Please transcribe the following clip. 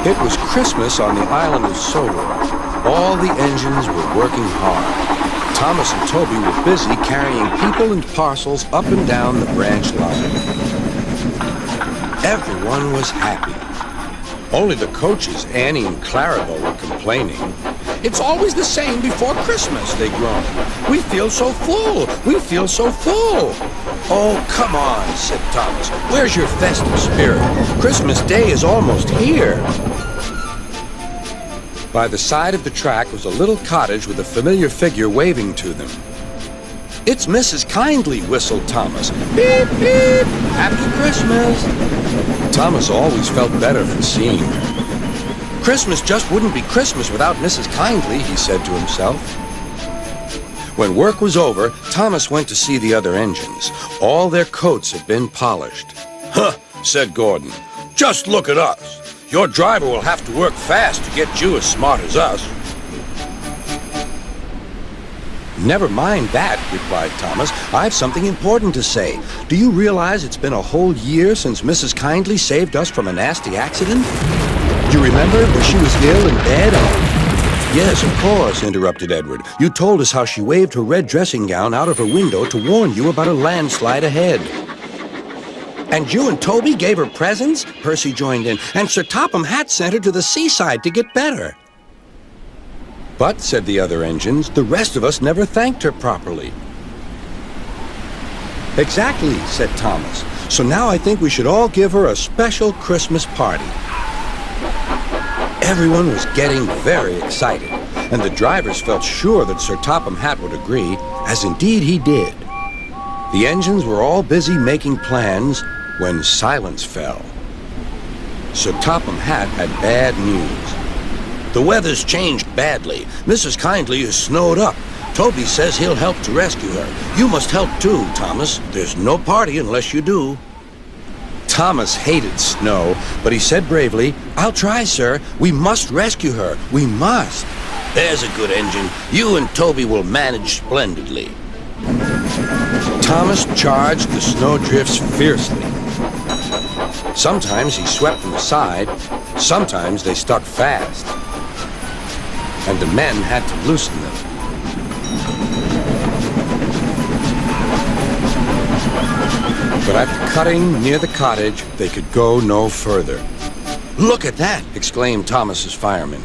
It was Christmas on the island of Sodor. All the engines were working hard. Thomas and Toby were busy carrying people and parcels up and down the branch line. Everyone was happy. Only the coaches, Annie and Clarabelle, were complaining. "It's always the same before Christmas," they groaned. "We feel so full. We feel so full." "Oh, come on," said Thomas. "Where's your festive spirit? Christmas Day is almost here." By the side of the track was a little cottage with a familiar figure waving to them. "It's Mrs. Kindly," whistled Thomas. "Beep, beep! Happy Christmas!" Thomas always felt better for seeing her. Christmas just wouldn't be Christmas without Mrs. Kindly, he said to himself. When work was over, Thomas went to see the other engines. All their coats had been polished. "Huh," said Gordon. "Just look at us. Your driver will have to work fast to get you as smart as us." "Never mind that," replied Thomas. "I've something important to say. Do you realize it's been a whole year since Mrs. Kindly saved us from a nasty accident? You remember when she was ill in bed? Yes, of course," interrupted Edward. "You told us how she waved her red dressing gown out of her window to warn you about a landslide ahead." "And you and Toby gave her presents?" Percy joined in. "And Sir Topham Hatt sent her to the seaside to get better." "But," said the other engines, "the rest of us never thanked her properly." "Exactly," said Thomas. "So now I think we should all give her a special Christmas party." Everyone was getting very excited, and the drivers felt sure that Sir Topham Hatt would agree, as indeed he did. The engines were all busy making plans when silence fell. Sir Topham Hatt had bad news. "The weather's changed badly. Mrs. Kindly is snowed up. Toby says he'll help to rescue her. You must help too, Thomas. There's no party unless you do." Thomas hated snow, but he said bravely, "I'll try, sir. We must rescue her. We must." "There's a good engine. You and Toby will manage splendidly." Thomas charged the snowdrifts fiercely. Sometimes he swept them aside, sometimes they stuck fast, and the men had to loosen them. But at the cutting near the cottage, they could go no further. "Look at that!" exclaimed Thomas's fireman.